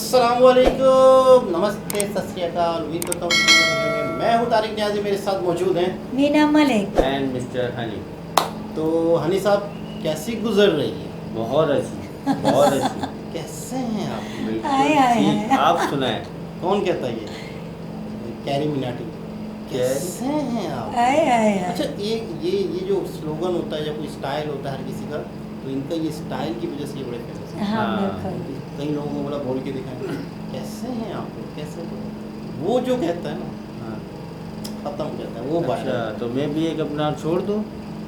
अस्सलामुअलैकुम, नमस्ते, सत श्री अकाल। उम्मीद करता हूँ मैं हूँ तारिक न्याज़ी, मेरे साथ मौजूद हैं मीना मलिक एंड मिस्टर हनी। तो हनी साहब कैसी गुजर रही है? बहुत अच्छी, बहुत अच्छी। कैसे हैं आप? बिल्कुल आए, आए, ठीक। आए। आप सुनाएं। कौन कहता है ये? कैरी मिनाटी। कैसे हैं आप? आए आए आए। अच्छा, ये जो स्लोगन होता है या कोई स्टाइल होता है हर किसी का, तो इनका ये स्टाइल की वजह से ये बड़े फेमस है। हाँ हाँ। बिल्कुल। कई लोगों को बोला बोल के दिखाएं कैसे हैं आप, कैसे वो जो कहता है ना हाँ। खत्म कहता है वो बात। अच्छा, तो मैं भी एक अपना छोड़ दूं।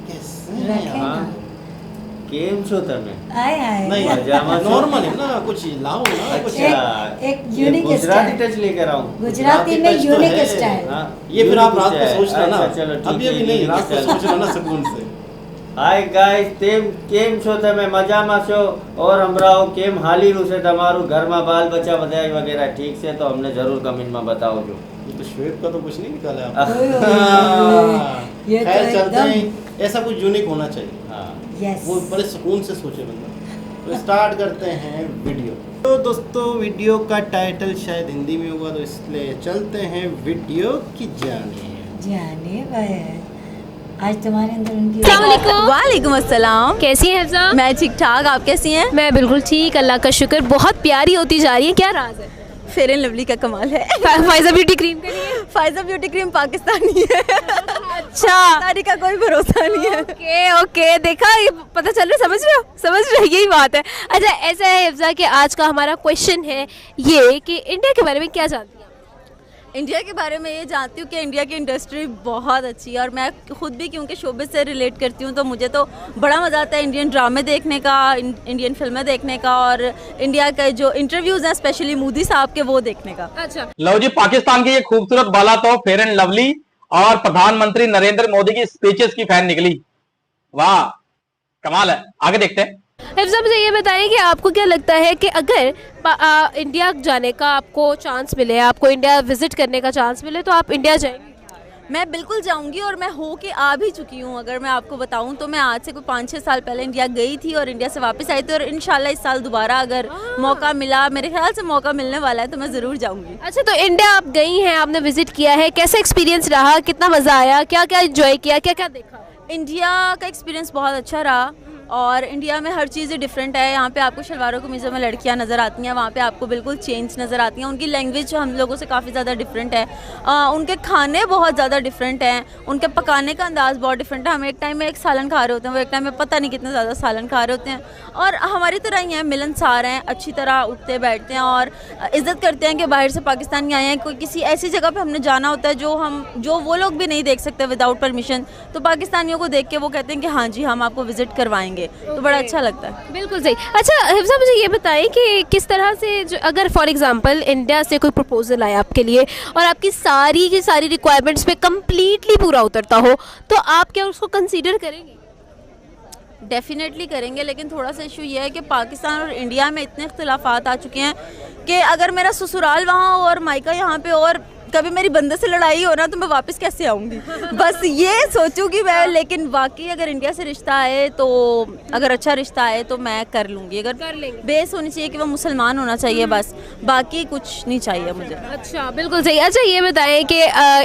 कैसे हैं रखें आप? हाँ। केम छो तमे? आए आए। नहीं, पजामा शो? नॉर्मल है ना, कुछ लाओ ना कुछ। अच्छा, एक यूनिक गुजराती स्टाइल। टच लेकर आऊं। गुजराती में टच तो यूनिक है। स्टाइल। हाँ, ये फिर आप रात को यूनिक सोचना ना। अच्छा, चलो ठीक अभी है, अभी नहीं, यूनिक रात को स्टाइल। सोचना ना सुकून से। हाय गाइस, केम छो तमे? मजामा छो? और हमराओ केम हाली रू से तमारू घर में बाल बच्चा बधाई वगैरह ठीक से? तो हमने जरूर कमेंट में बताओ जो। ये तो श्वेत का तो कुछ नहीं निकाला ओए, आप। ओए, हाँ। ये तो खैर चलते एकदम- हैं, ऐसा कुछ यूनिक होना चाहिए। हाँ। यस। वो बड़े सुकून से सोचे बंदा। तो स्टार्ट करते हैं वीडियो। तो दोस्तों, वीडियो का टाइटल शायद हिंदी में होगा, तो इसलिए चलते हैं वीडियो की जाने। जाने भाई, आज तुम्हारे अंदर उनकी वालेकुम अस्सलाम। कैसी हैं हिफ्ज़ा? मैं ठीक ठाक, आप कैसी हैं? मैं बिल्कुल ठीक, अल्लाह का शुक्र। बहुत प्यारी होती जा रही है, क्या राज है? फेयर एंड लवली का कमाल है। फाइजा ब्यूटी क्रीम के लिए। फाइजा ब्यूटी क्रीम पाकिस्तानी है। अच्छा, पाकिस्तानी का कोई भरोसा नहीं है। ओके ओके, देखा, ये पता चल रहा है, समझ रहे हो, यही बात है। अच्छा, ऐसा है हिफ्ज़ा कि आज का हमारा क्वेश्चन है ये कि इंडिया के बारे में क्या जानती हैं? इंडिया के बारे में ये जानती हूँ कि इंडिया की इंडस्ट्री बहुत अच्छी है, और मैं खुद भी क्योंकि शोबे से रिलेट करती हूँ, तो मुझे तो बड़ा मज़ा आता है इंडियन ड्रामे देखने का, इंडियन फिल्में देखने का, और इंडिया के जो इंटरव्यूज़ हैं स्पेशली मोदी साहब के, वो देखने का। अच्छा, लो जी, पाकिस्तान की ये खूबसूरत बाला तो फेयर एंड लवली और प्रधानमंत्री नरेंद्र मोदी की स्पीचेस की फैन निकली। वाह, कमाल है। आगे देखते हैं। हिफ्ज़ा मुझे ये बताइए कि आपको क्या लगता है कि अगर इंडिया जाने का आपको चांस मिले, आपको इंडिया विजिट करने का चांस मिले, तो आप इंडिया जाएंगे? मैं बिल्कुल जाऊंगी, और मैं हो के आ भी चुकी हूँ। अगर मैं आपको बताऊं तो मैं आज से कोई 5-6 साल पहले इंडिया गई थी, और इंडिया से वापस आई थी, और इंशाल्लाह इस साल दोबारा अगर मौका मिला, मेरे ख्याल से मौका मिलने वाला है, तो मैं ज़रूर जाऊंगी। अच्छा, तो इंडिया आप गई हैं, आपने विजिट किया है, कैसा एक्सपीरियंस रहा, कितना मज़ा आया, क्या क्या एंजॉय किया, क्या क्या देखा? इंडिया का एक्सपीरियंस बहुत अच्छा रहा, और इंडिया में हर चीज़ डिफरेंट है। यहाँ पे आपको शलवारों कमीज़ों में लड़कियाँ नज़र आती हैं, वहाँ पे आपको बिल्कुल चेंज नज़र आती हैं। उनकी लैंग्वेज हम लोगों से काफ़ी ज़्यादा डिफरेंट है। उनके खाने बहुत ज़्यादा डिफरेंट हैं, उनके पकाने का अंदाज़ बहुत डिफरेंट है। हम एक टाइम में एक सालन खा रहे होते हैं, वो एक टाइम में पता नहीं कितना ज़्यादा सालन खा रहे होते हैं। और हमारी तरह ही हैं, मिलनसार हैं, अच्छी तरह उठते बैठते हैं, और इज़्ज़त करते हैं कि बाहर से पाकिस्तानी आए हैं। कोई किसी ऐसी जगह पर हमने जाना होता है जो वो लोग भी नहीं देख सकते विदाउट परमिशन, तो पाकिस्तानियों को देख के वो कहते हैं कि हाँ जी, हम आपको विजिट करवाएंगे। तो बड़ा अच्छा लगता है। बिल्कुल सही। अच्छा हिफ्ज़ा, मुझे ये बताएं कि किस तरह से अगर फॉर एग्जांपल इंडिया से कोई प्रपोजल आया आपके लिए, और आपकी सारी की सारी रिक्वायरमेंट्स पे कम्प्लीटली पूरा उतरता हो, तो आप क्या उसको कंसीडर करेंगे? डेफिनेटली करेंगे, लेकिन थोड़ा सा इशू ये है कि पाकिस्तान और इंडिया में इतने इख्तिलाफात आ चुके हैं कि अगर मेरा ससुराल वहाँ हो और मायका यहाँ पे, और कभी मेरी बंदे से लड़ाई हो ना, तो मैं वापस कैसे आऊँगी? बस ये सोचूंगी मैं। लेकिन वाकई अगर इंडिया से रिश्ता आए, तो अगर अच्छा रिश्ता आए तो मैं कर लूँगी। अगर कर लेंगे। बेस होनी चाहिए कि वो मुसलमान होना चाहिए, बस बाकी कुछ नहीं चाहिए मुझे। अच्छा, बिल्कुल सही। अच्छा, ये बताएं कि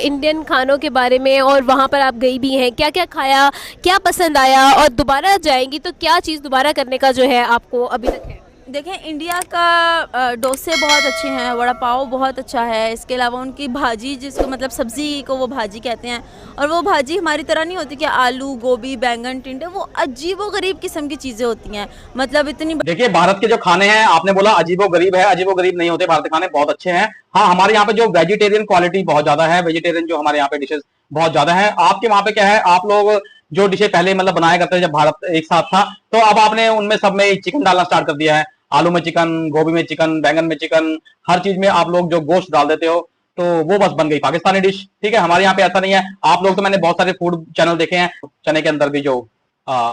इंडियन खानों के बारे में, और वहाँ पर आप गई भी हैं, क्या क्या खाया, क्या पसंद आया, और दोबारा जाएंगी तो क्या चीज़ दोबारा करने का जो है आपको अभी तक है? देखें, इंडिया का डोसे बहुत अच्छे हैं, वड़ा पाव बहुत अच्छा है। इसके अलावा उनकी भाजी, जिसको मतलब सब्ज़ी को वो भाजी कहते हैं, और वो भाजी हमारी तरह नहीं होती कि आलू, गोभी, बैंगन, टिंडे, वो अजीबो गरीब किस्म की चीज़ें होती हैं। मतलब इतनी देखिए, भारत के जो खाने हैं, आपने बोला अजीबो गरीब है, अजीबो गरीब नहीं होते। भारत के खाने बहुत अच्छे हैं। हाँ, हमारे यहाँ पे जो वेजिटेरियन क्वालिटी बहुत ज्यादा है, वेजिटेरियन जो हमारे यहाँ पे डिशेज बहुत ज्यादा है। आपके वहाँ पे क्या है? आप लोग जो डिशे पहले मतलब बनाया करते थे जब भारत एक साथ था, तो अब आपने उनमें सब में चिकन डालना स्टार्ट कर दिया है। आलू में चिकन, गोभी में चिकन, बैंगन में चिकन, हर चीज में आप लोग जो गोश्त डाल देते हो, तो वो बस बन गई पाकिस्तानी डिश। ठीक है, हमारे यहाँ पे ऐसा नहीं है। आप लोग तो, मैंने बहुत सारे फूड चैनल देखे हैं, चने के अंदर भी जो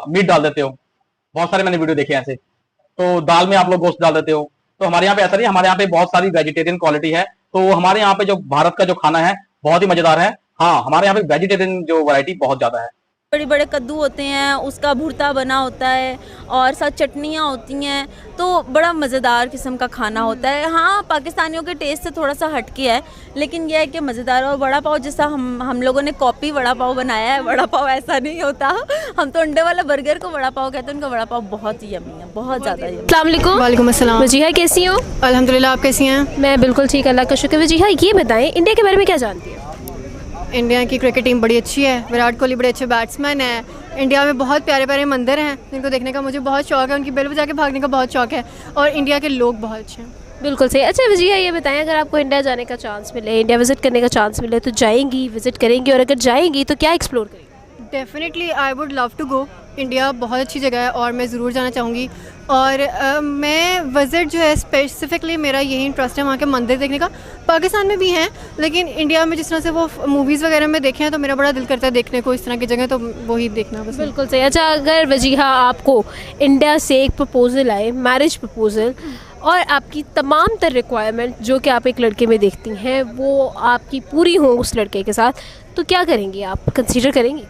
मीट डाल देते हो, बहुत सारे मैंने वीडियो देखे हैं ऐसे। तो दाल में आप लोग गोश्त डाल देते हो। तो हमारे यहाँ पे ऐसा नहीं है, हमारे यहाँ पे बहुत सारी वेजिटेरियन क्वालिटी है। तो हमारे यहाँ पे जो भारत का जो खाना है बहुत ही मजेदार है। हाँ, हमारे यहाँ पे वेजिटेरियन जो वैरायटी बहुत ज्यादा है। बड़े बड़े कद्दू होते हैं, उसका भुर्ता बना होता है और साथ चटनियाँ होती हैं, तो बड़ा मज़ेदार किस्म का खाना होता है। हाँ, पाकिस्तानियों के टेस्ट से थोड़ा सा हटके है, लेकिन यह है कि मज़ेदार। और वड़ा पाव जैसा हम लोगों ने कॉपी वड़ा पाव बनाया है, वड़ा पाव ऐसा नहीं होता। हम तो अंडे वाला बर्गर को वड़ा पाव कहते हैं, उनका वड़ा पाव बहुत ही यम्मी है, बहुत ज़्यादा यम्मी। अस्सलाम वालेकुम। वालेकुम अस्सलाम। वजीहा कैसी हो? अल्हम्दुलिल्लाह, आप कैसी हैं? मैं बिल्कुल ठीक, अल्लाह का शुक्र। वजीहा ये बताएं, इंडिया के बारे में क्या जानती हैं? इंडिया की क्रिकेट टीम बड़ी अच्छी है, विराट कोहली बड़े अच्छे बैट्समैन हैं। इंडिया में बहुत प्यारे प्यारे मंदिर हैं जिनको देखने का मुझे बहुत शौक है, उनकी बेल बजा के भागने का बहुत शौक है, और इंडिया के लोग बहुत अच्छे हैं। बिल्कुल सही। अच्छा वजीहा ये बताएं, अगर आपको इंडिया जाने का चांस मिले, इंडिया विजिट करने का चांस मिले, तो जाएंगी, विजिट करेंगी, और अगर जाएंगी तो क्या एक्सप्लोर करेंगी? Definitely I would love to go. India बहुत अच्छी जगह है और मैं ज़रूर जाना चाहूँगी। और मैं विज़िट जो है स्पेसिफ़िकली मेरा यही इंटरेस्ट है वहाँ के मंदिर देखने का। पाकिस्तान में भी हैं, लेकिन इंडिया में जिस तरह से वो मूवीज़ वगैरह में देखे हैं, तो मेरा बड़ा दिल करता है देखने को इस तरह की जगह, तो वही देखना बस। बिल्कुल सही। अच्छा, अगर वजीहा आपको इंडिया से एक प्रपोज़ल आए, मैरिज प्रपोज़ल, और आपकी तमाम तर रिक्वायरमेंट जो कि आप एक लड़के में देखती हैं वो आपकी पूरी हो उस लड़के के साथ, तो क्या करेंगी आप? कंसीडर करेंगी?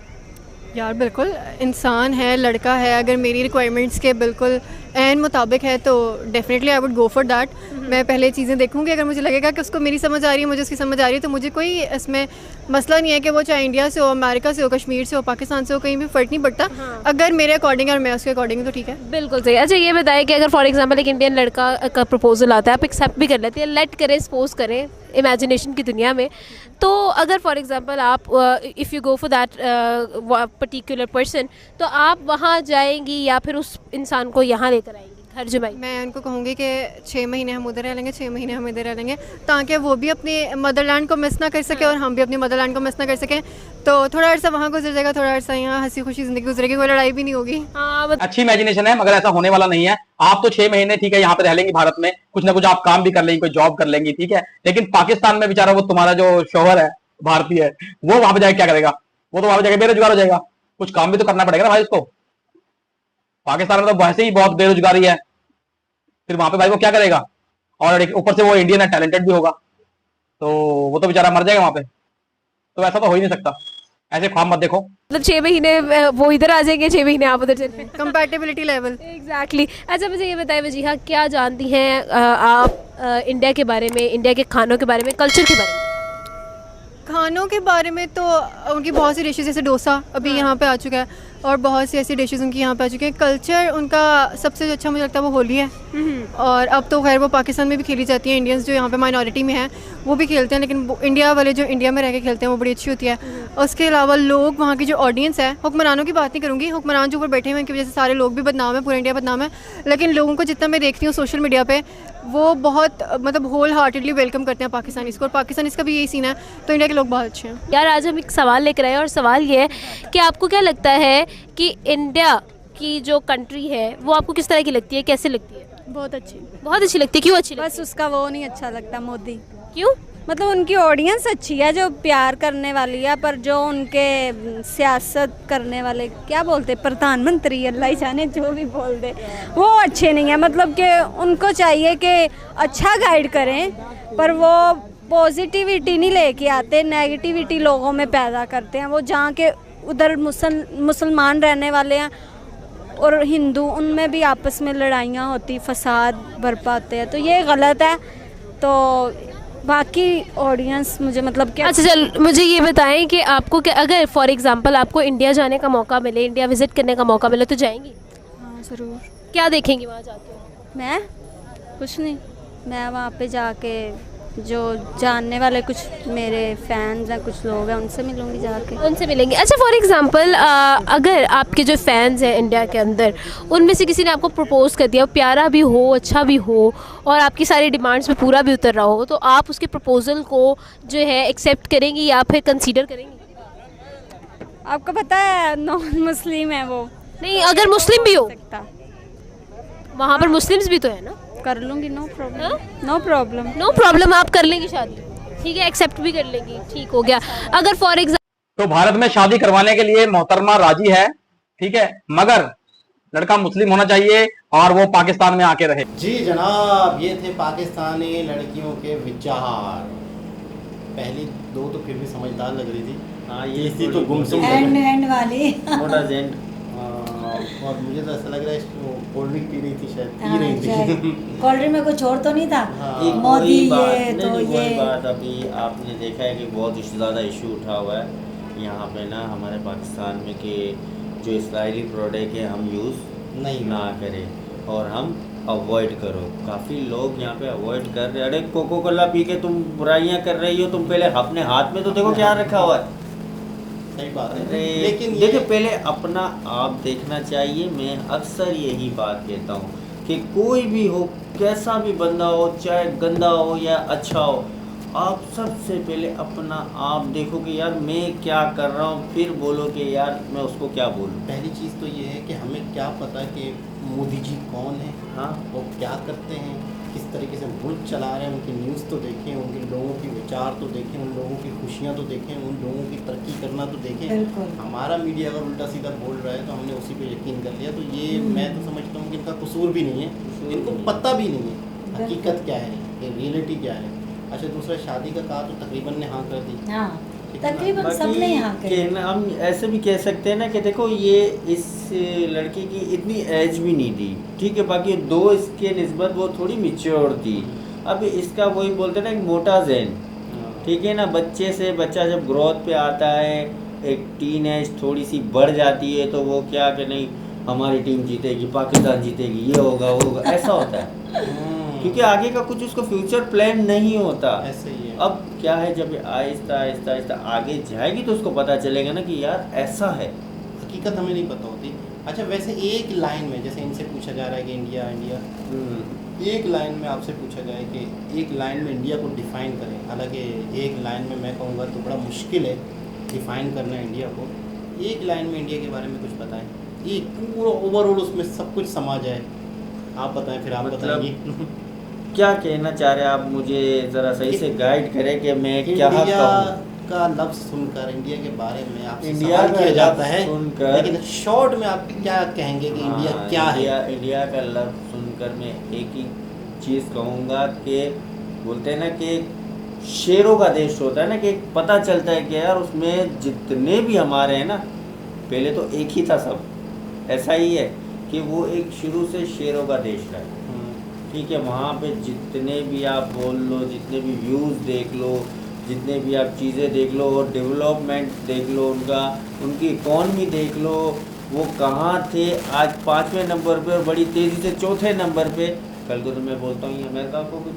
यार बिल्कुल, इंसान है, लड़का है, अगर मेरी रिक्वायरमेंट्स के बिल्कुल एन मुताबिक है तो definitely I would go for that. मैं पहले चीज़ें देखूंगी, अगर मुझे लगेगा कि उसको मेरी समझ आ रही है, मुझे उसकी समझ आ रही है, तो मुझे कोई इसमें मसला नहीं है कि वो चाहे इंडिया से हो, अमेरिका से हो, कश्मीर से हो, पाकिस्तान से हो, कहीं भी फ़र्क नहीं पड़ता। अगर मेरे अकॉर्डिंग और मैं उसके अकॉर्डिंग तो ठीक है। बिल्कुल सही। अच्छा ये बताएं कि अगर फॉर एग्जांपल एक इंडियन लड़का का प्रपोजल आता है, आप एक्सेप्ट भी कर लेते हैं, लेट करें, सपोज करें इमेजिनेशन की दुनिया में, तो अगर फॉर एग्जांपल आप if you go for that particular person, तो आप वहाँ जाएंगी या फिर उस इंसान को यहाँ लेकर आएंगी घर जमाई? मैं उनको कहूँगी कि 6 महीने हम उधर रह लेंगे, 6 महीने हम इधर रह लेंगे, ताकि वो भी अपने मदरलैंड को मिस ना कर सके और हम भी अपने मदरलैंड को मिस ना कर सकें। तो थोड़ा अर्सा वहाँ गुजर जाएगा, थोड़ा अर्सा यहाँ, हंसी खुशी ज़िंदगी गुजरेगी, कोई लड़ाई भी नहीं होगी। हाँ, अच्छी इमेजिनेशन है, मगर ऐसा होने वाला नहीं है। आप तो 6 महीने ठीक है यहाँ पे रह लेंगी भारत में, कुछ ना कुछ आप काम भी कर लेंगी, कोई जॉब कर लेंगी, ठीक है, लेकिन पाकिस्तान में बेचारा वो तुम्हारा जो शोहर है भारतीय है, वो वहां पे जाके क्या करेगा? वो तो वहां पे जाके बेरोजगार हो जाएगा। कुछ काम भी तो करना पड़ेगा ना भाई उसको। पाकिस्तान में तो वैसे ही बहुत बेरोजगारी है, फिर वहां पे भाई वो क्या करेगा? और ऊपर से वो इंडियन है, टैलेंटेड भी होगा, तो वो तो बेचारा मर जाएगा वहां पे। तो ऐसा तो हो ही नहीं सकता, ऐसे ख्वाब मत देखो। मतलब 6 महीने वो इधर आ जाएंगे, 6 महीने आप उधर चले। Compatibility level. एग्जैक्टली। अच्छा मुझे ये बताएं वजीहा, क्या जानती हैं आप इंडिया के बारे में, इंडिया के खानों के बारे में, कल्चर के बारे में? खानों के बारे में तो उनकी बहुत सी डिशेज़, जैसे डोसा अभी यहाँ पे आ चुका है, और बहुत सी ऐसी डिशेज़ उनकी यहाँ पे आ चुकी हैं। कल्चर उनका सबसे अच्छा मुझे लगता है वो होली है, और अब तो खैर वो पाकिस्तान में भी खेली जाती है। इंडियंस जो यहाँ पे माइनॉरिटी में हैं वो भी खेलते हैं, लेकिन इंडिया वाले जो इंडिया में रह के खेलते हैं वो बड़ी अच्छी होती है। उसके अलावा लोग, वहाँ की जो ऑडियंस है, हुक्मरानों की बात नहीं करूँगी, हुक्मरान जो ऊपर बैठे हुए हैं उनकी वजह से सारे लोग भी बदनाम है, पूरा इंडिया बदनाम है, लेकिन लोगों को जितना मैं देखती हूँ सोशल मीडिया पे, वो बहुत मतलब होल हार्टेडली वेलकम करते हैं पाकिस्तानीज़ को, और पाकिस्तानीज़ का भी यही सीन है, तो इंडिया के लोग बहुत अच्छे हैं। यार आज हम एक सवाल लेकर आए, और सवाल ये है कि आपको क्या लगता है कि इंडिया की जो कंट्री है वो आपको किस तरह की लगती है, कैसे लगती है? बहुत अच्छी। बहुत अच्छी लगती है। क्यों अच्छी लगती बस उसका वो नहीं अच्छा लगता, मोदी। है? क्यों? मतलब उनकी ऑडियंस अच्छी है जो प्यार करने वाली है, पर जो उनके सियासत करने वाले क्या बोलते, प्रधानमंत्री, अल्लाह ही जाने जो भी बोल दे, वो अच्छे नहीं है। मतलब कि उनको चाहिए कि अच्छा गाइड करें, पर वो पॉजिटिविटी नहीं लेके आते, नेगेटिविटी लोगों में पैदा करते हैं। वो जहाँ के उधर मुसलमान रहने वाले हैं और हिंदू, उनमें भी आपस में लड़ाइयाँ होती, फसाद बरपाते हैं, तो ये गलत है। तो बाकी ऑडियंस मुझे मतलब क्या। अच्छा चल मुझे ये बताएं कि आपको क्या, अगर फॉर एग्जांपल आपको इंडिया जाने का मौका मिले, इंडिया विजिट करने का मौका मिले, तो जाएंगी? हाँ ज़रूर। क्या देखेंगी वहाँ जाके? मैं कुछ नहीं, मैं वहाँ पे जाके जो जानने वाले कुछ मेरे फैंस हैं, कुछ लोग हैं, उनसे मिलूंगी जाके, उनसे मिलेंगे। अच्छा फॉर एग्जांपल अगर आपके जो फैंस हैं इंडिया के अंदर, उनमें से किसी ने आपको प्रपोज कर दिया, प्यारा भी हो, अच्छा भी हो, और आपकी सारी डिमांड्स पे पूरा भी उतर रहा हो, तो आप उसके प्रपोजल को जो है एक्सेप्ट करेंगी या फिर कंसीडर करेंगी? आपको पता है नॉन मुस्लिम है वो। नहीं, अगर मुस्लिम भी हो, वहाँ पर मुस्लिम्स भी तो है ना? कर लूँगी, no problem. No problem. No problem, आप कर लेंगी शादी? ठीक है, एक्सेप्ट भी कर लेंगी, ठीक हो गया। अगर फॉर एग्जाम्पल तो भारत में शादी करवाने के लिए मोहतरमा राजी है, ठीक है, मगर लड़का मुस्लिम होना चाहिए और वो पाकिस्तान में आके रहे। जी जनाब, ये थे पाकिस्तानी लड़कियों के विचार। पहली दो तो फिर भी समझदार लग रही थी, हाँ ये तीसरी तो गुमसुम लग एंड रही। एंड वाली मोटा जेंट। और मुझे तो ऐसा लग रहा है कोल्ड ड्रिंक पी रही थी, शायद पी हाँ, रही थी। कोल्ड ड्रिंक में कुछ और तो नहीं था। हाँ। एक मोदी वही बात, ये तो नहीं, वही ये बात अभी आपने देखा है कि बहुत ज़्यादा इशू उठा हुआ है यहाँ पे ना हमारे पाकिस्तान में कि जो इसराइली प्रोडक्ट है हम यूज़ नहीं ना करें और हम अवॉइड करो। काफ़ी लोग यहाँ पे अवॉइड कर रहे हैं। अरे कोको कोला पी के तुम बुराइयाँ कर रही हो, तुम पहले अपने हाथ में तो देखो क्या रखा हुआ है। सही बात है, अरे लेकिन देखिए पहले अपना आप देखना चाहिए। मैं अक्सर यही बात कहता हूँ कि कोई भी हो, कैसा भी बंदा हो, चाहे गंदा हो या अच्छा हो, आप सबसे पहले अपना आप देखो कि यार मैं क्या कर रहा हूँ, फिर बोलो कि यार मैं उसको क्या बोलूँ। पहली चीज़ तो ये है कि हमें क्या पता कि मोदी जी कौन है, हाँ वो क्या करते हैं, किस तरीके से मुल्क चला रहे हैं, उनकी न्यूज़ तो देखें, उनके लोगों की विचार तो देखें, उन लोगों की खुशियाँ तो देखें, उन लोगों की तरक्की करना तो देखें। बिल्कुल। हमारा मीडिया अगर उल्टा सीधा बोल रहा है तो हमने उसी पे यकीन कर लिया, तो ये मैं तो समझता हूँ कि इनका कसूर भी नहीं है, इनको पता भी नहीं है हकीकत क्या है, ये रियलिटी क्या है। अच्छा दूसरा, शादी का कहा तो तकरीबन ने हाँ कर दी। हाँ ठीक है ना? तकरीबन बाकी सबने यहाँ के के ना हम ऐसे भी कह सकते हैं ना कि देखो ये इस लड़की की इतनी एज भी नहीं थी, ठीक है, बाकी दो इसके निस्बत वो थोड़ी मिच्योर थी। अब इसका वही बोलते हैं ना एक मोटा जहन, ठीक है ना, बच्चे से बच्चा जब ग्रोथ पे आता है, एक टीन एज थोड़ी सी बढ़ जाती है तो वो क्या कि नहीं हमारी टीम जीतेगी, पाकिस्तान जीतेगी, ये होगा वो होगा, ऐसा होता है क्योंकि आगे का कुछ उसका फ्यूचर प्लान नहीं होता। ऐसे ही है। अब क्या है जब आहिस्ता आहिस्ता आहिस्ता आगे जाएगी तो उसको पता चलेगा ना कि यार ऐसा है। हकीकत हमें नहीं पता होती। अच्छा वैसे एक लाइन में जैसे इनसे पूछा जा रहा है कि इंडिया इंडिया, एक लाइन में आपसे पूछा जाए कि एक लाइन में इंडिया को डिफ़ाइन करें, हालांकि एक लाइन में मैं कहूँगा तो बड़ा मुश्किल है डिफ़ाइन करना इंडिया को। एक लाइन में इंडिया के बारे में कुछ बताएं, एक पूरा ओवरऑल उसमें सब कुछ समा जाए, आप बताएं फिर आप मतलब बताएंगे। क्या कहना चाह रहे हैं आप, मुझे ज़रा सही से गाइड करें कि मैं क्या इंडिया कहूँ। का लफ्ज़ सुनकर इंडिया के बारे में आपसे इंडिया सवाल का किया जाता लफ्ज़ है, सुनकर- लेकिन शॉर्ट में आप क्या कहेंगे कि इंडिया हाँ, क्या है? इंडिया का लफ्ज़ सुनकर मैं एक ही चीज़ कहूँगा कि बोलते हैं ना कि शेरों का देश होता है ना, कि पता चलता है कि यार उसमें जितने भी हमारे हैं ना, पहले तो एक ही था सब, ऐसा ही है कि वो एक शुरू से शेरों का देश रहा है, ठीक है। वहाँ पे जितने भी आप बोल लो, जितने भी व्यूज़ देख लो, जितने भी आप चीज़ें देख लो और डेवलपमेंट देख लो, उनकी इकॉनमी देख लो, वो कहाँ थे आज 5वें नंबर पे और बड़ी तेज़ी से 4थे नंबर पे। कल को तो मैं बोलता हूँ ये अमेरिका को भी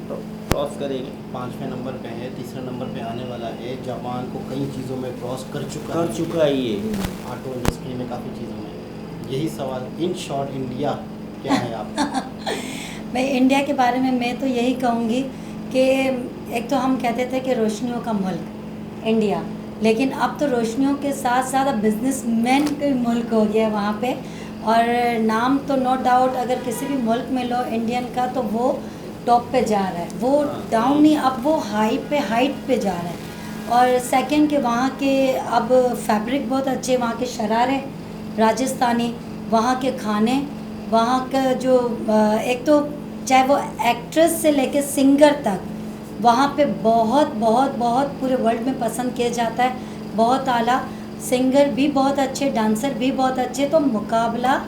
क्रॉस करेंगे, 5वें नंबर पे है, 3रे नंबर पे आने वाला है, जापान को कई चीज़ों में क्रॉस कर चुका है ये। ऑटो इंडस्ट्री में काफ़ी चीज़ों में। यही सवाल, इन शॉर्ट इंडिया क्या है आप? मैं इंडिया के बारे में मैं तो यही कहूँगी कि एक तो हम कहते थे कि रोशनियों का मुल्क इंडिया, लेकिन अब तो रोशनियों के साथ साथ अब बिजनेसमैन का मुल्क हो गया वहाँ पे। और नाम तो नो डाउट अगर किसी भी मुल्क में लो इंडियन का तो वो टॉप पे जा रहा है, वो डाउन नहीं, अब वो हाइट पे जा रहा है। और सेकंड के वहाँ के अब फैब्रिक बहुत अच्छे, वहाँ के शरारे राजस्थानी, वहाँ के खाने, वहाँ का जो एक तो चाहे वो एक्ट्रेस से लेके सिंगर तक वहाँ पे बहुत बहुत बहुत पूरे वर्ल्ड में पसंद किया जाता है, बहुत आला, सिंगर भी बहुत अच्छे, डांसर भी बहुत अच्छे, तो मुकाबला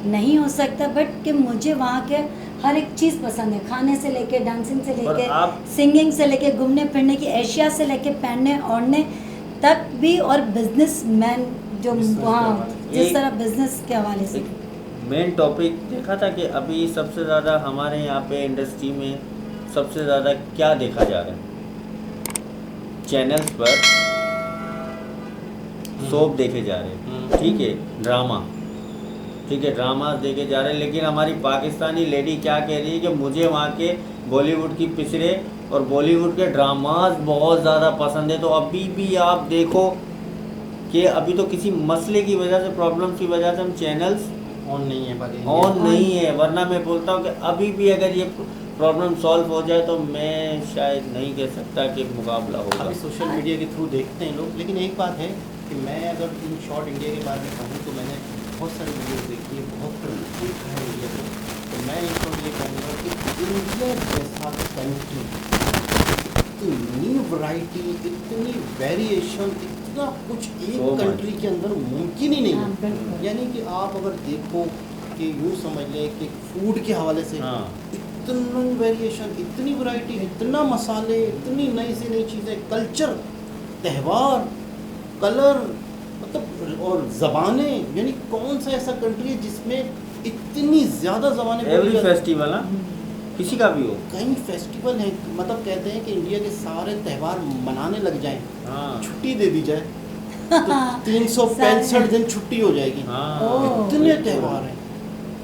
नहीं हो सकता। बट कि मुझे वहाँ के हर एक चीज़ पसंद है, खाने से लेके, डांसिंग से लेके, सिंगिंग से लेके, घूमने फिरने की, एशिया से लेके पहनने ओढ़ने तक भी, और बिजनेसमैन जो वहाँ जिस तरह बिजनेस के हवाले से। मेन टॉपिक देखा था कि अभी सबसे ज़्यादा हमारे यहाँ पे इंडस्ट्री में सबसे ज़्यादा क्या देखा जा रहा है, चैनल्स पर सोप देखे जा रहे हैं, ठीक है, ड्रामा, ठीक है, ड्रामा देखे जा रहे हैं। लेकिन हमारी पाकिस्तानी लेडी क्या कह रही है कि मुझे वहाँ के बॉलीवुड की पिक्चरें और बॉलीवुड के ड्रामाज बहुत ज़्यादा पसंद है। तो अभी भी आप देखो कि अभी तो किसी मसले की वजह से, प्रॉब्लम की वजह से हम चैनल्स ऑन नहीं है, ऑन नहीं है, वरना मैं बोलता हूँ कि अभी भी अगर ये प्रॉब्लम सॉल्व हो जाए तो मैं शायद नहीं कह सकता कि मुकाबला होगा। अभी सोशल मीडिया के थ्रू देखते हैं लोग, लेकिन एक बात है कि मैं अगर इन शॉर्ट इंडिया के बारे में कहूँ तो मैंने बहुत सारी वीडियो देखी है, बहुत देखा है इंडिया को, तो मैं इन शॉर्ट ये कहूँगा कि इंडिया जैसा कंट्री इतनी वैरायटी, इतनी वेरिएशन, इतना कुछ एक So much. कंट्री के अंदर मुमकिन ही नहीं हाँ, है। बिल्कुल। यानी कि आप अगर देखो कि यूँ समझ लें कि फूड के हवाले से हाँ। इतना वेरिएशन, इतनी वैरायटी, इतना मसाले, इतनी नई से नई चीज़ें, कल्चर, त्यौहार, कलर, मतलब और ज़बानें, यानी कौन सा ऐसा कंट्री है जिसमें इतनी ज़्यादा ज़बानें बोली एवरी जाती- फेस्टिवल ना, किसी का भी हो। कई फेस्टिवल हैं, मतलब कहते हैं कि इंडिया के सारे त्यौहार मनाने लग जाएं, हाँ छुट्टी दे दी जाए तो 365 दिन छुट्टी हो जाएगी। हाँ ओह। इतने त्यौहार हैं,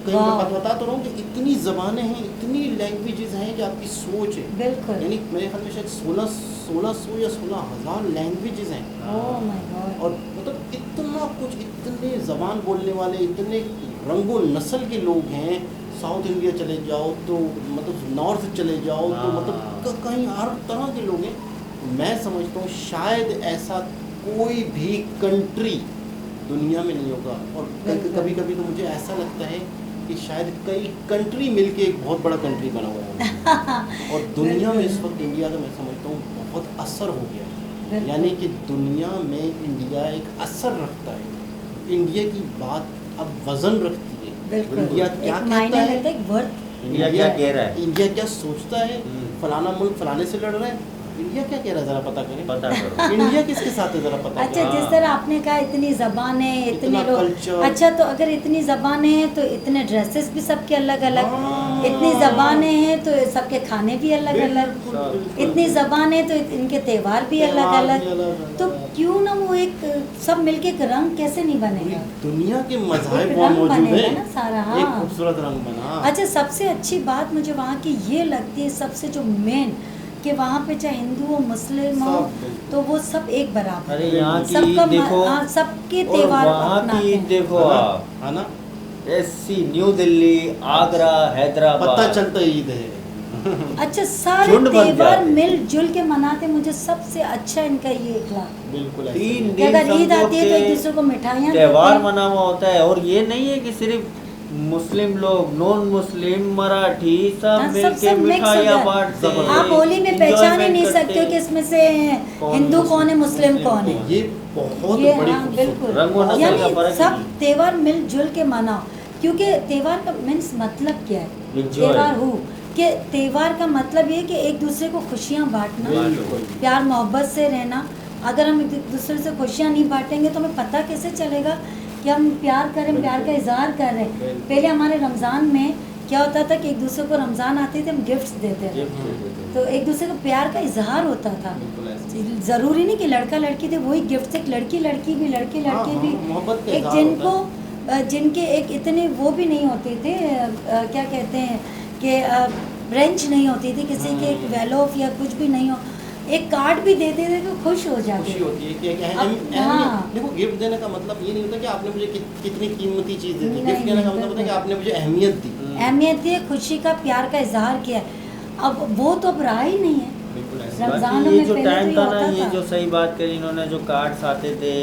कहीं वाह। मैं बता तो रहा हूँ कि इतनी ज़बानें हैं, इतनी लैंग्वेजेस हैं कि आपकी सोच है। बिल्कुल। यानी मेरे ख्याल में शायद 1600 या 16,000 लैंग्वेजेस हैं। Oh my God. और मतलब इतना कुछ, इतने ज़बान बोलने वाले, इतने रंगो नस्ल के लोग हैं। साउथ इंडिया चले जाओ तो मतलब नॉर्थ चले जाओ तो मतलब कहीं हर तरह के लोग हैं। मैं समझता हूँ शायद ऐसा कोई भी कंट्री दुनिया में नहीं होगा। और कभी कभी तो मुझे ऐसा लगता है कि शायद कई कंट्री मिलके एक बहुत बड़ा कंट्री बना हुआ है। और दुनिया में इस वक्त इंडिया का मैं समझता हूँ बहुत असर हो गया है। बिल्कुल। यानी कि दुनिया में इंडिया एक असर रखता है। इंडिया की बात अब वजन रखती है। बिल्कुल। इंडिया क्या एक कहता मायने है, लगता है, एक वर्थ। इंडिया क्या कह रहा है, इंडिया क्या सोचता है, फलाना मुल्क फलाने से लड़ रहा है, इंडिया क्या कह रहा है, ज़रा पता करें। पता करो। इंडिया किसके साथ है, ज़रा पता अच्छा, करें। जिस तरह आपने कहा इतनी ज़बानें, इतने इतना लोग, culture। अच्छा तो अगर इतनी ज़बानें हैं तो इतने ड्रेसेस भी सबके अलग अलग, हाँ। इतनी ज़बानें हैं तो सबके खाने भी अलग अलग, बिल्कुल, बिल्कुल। इतनी ज़बानें तो इनके त्यौहार भी अलग त्यौहार अलग, भी अलग-अलग। तो क्यों ना वो एक सब मिलके एक रंग कैसे नहीं पूरी बनेगा? दुनिया के मज़ाहिब एक वहाँ रंग मौजूद बनेगा हैं। ना सारा, हाँ। एक खूबसूरत रंग बना। अच्छा, सबसे अच्छी बात मुझे वहाँ की ये लगती है, सबसे जो मेन, कि वहाँ पे चाहे हिंदू हो मुस्लिम हो सब बिल्कुल। तो वो सब एक बराबर, अरे यहाँ की सबका ईद देखो, हाँ, सबके और त्योहार वहाँ की अपनाते ईद हैं। देखो है ना? आप, है ना, ऐसी न्यू दिल्ली, आगरा, हैदराबाद, पता चलता ईद है। अच्छा, सारे झुंड बन त्योहार जाते। मिलजुल के मनाते। मुझे सबसे अच्छा इनका ये इखलाक, बिल्कुल ऐसे तीन ही। कि दिन अगर ईद समझो आती है तो एक कि दूसरे को मिठाइयाँ त्योहार देते हैं। मना हुआ होता है। और ये नहीं है कि सिर्फ मुस्लिम लोग, नॉन मुस्लिम, मराठी, सब हाँ, मिलके सबसे mix हो मिठाइयाँ जाए। बांटते हैं, आप होली में पहचान ही नहीं enjoyment सकते हो करते कि हैं। इसमें से हिंदू कौन है, मुस्लिम कौन है। ये बहुत ये बड़ी हाँ, खूबसूरती बिल्कुल। है। रंग और नस्ल यानी का फर्क सब नहीं। त्योहार मिलजुल के मनाओ, क्योंकि त्योहार का मीन्स मतलब क्या है? Enjoy। त्योहार हो कि त्योहार का मतलब ये है कि एक दूसरे को खुशियाँ बांटना, बिल्कुल। प्यार मोहब्बत से रहना। अगर हम एक दूसरे से खुशियाँ नहीं बांटेंगे तो हमें पता कैसे चलेगा कि हम प्यार करें, प्यार का इजहार कर रहे हैं। बिल्कुल। पहले हमारे रमज़ान में क्या होता था कि एक दूसरे को रमज़ान आते थे, हम गिफ्ट्स देते थे, Gift देते थे। तो एक दूसरे को प्यार का इजहार होता था। बिल्कुल ऐसे। ज़रूरी नहीं कि लड़का लड़की थे, वही गिफ्ट, एक लड़की लड़की भी, लड़के हाँ, लड़के हाँ, भी, मोहब्बत का एक इजहार जिनको होता जिनके एक इतने वो भी नहीं होते थे, क्या कहते हैं कि ब्रेंच नहीं होती थी, किसी के एक वेलोफ या कुछ भी नहीं हो, एक कार्ड भी देते थे तो खुश हो जाते खुशी थे। होती है कि हाँ। देखो, गिफ्ट देने का मतलब ये नहीं होता कि आपने मुझे कितनी कीमती चीज़ दे दी। नहीं, गिफ्ट देने का नहीं, मतलब होता है कि बिल्कुल। आपने मुझे अहमियत दी। अहमियत दी, खुशी का, प्यार का इजहार किया। अब वो तो अब रहा ही नहीं है। बिल्कुल ऐसे। रमज़ान बाकी ये में जो पहले टाइम तो था ये ना, होता ये था। जो सही बात करी इन्होंने, जो कार्ड्स आते थे,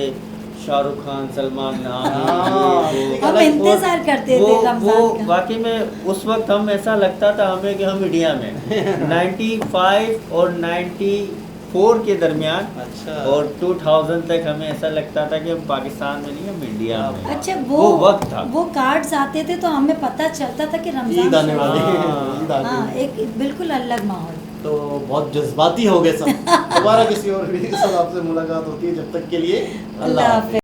शाहरुख खान, सलमान खान, हाँ, हम इंतजार करते थे रमज़ान का। वाकई में उस वक्त हम ऐसा लगता था हमें कि हम इंडिया में 95 और 94 के दरमियान अच्छा। और 2000 तक हमें ऐसा लगता था कि हम पाकिस्तान में नहीं, हम इंडिया में। अच्छा, वो वक्त था। वो कार्ड्स आते थे तो हमें पता चलता था कि रमज़ान ईद आने शुरू वाली है। हाँ। ईद आ हाँ, गई। एक बिल्कुल अलग माहौल। तो बहुत जज्बाती हो गए सब। दोबारा किसी और वीडियो के साथ आपसे मुलाकात होती है, जब तक के लिए अल्लाह हाफ़िज़।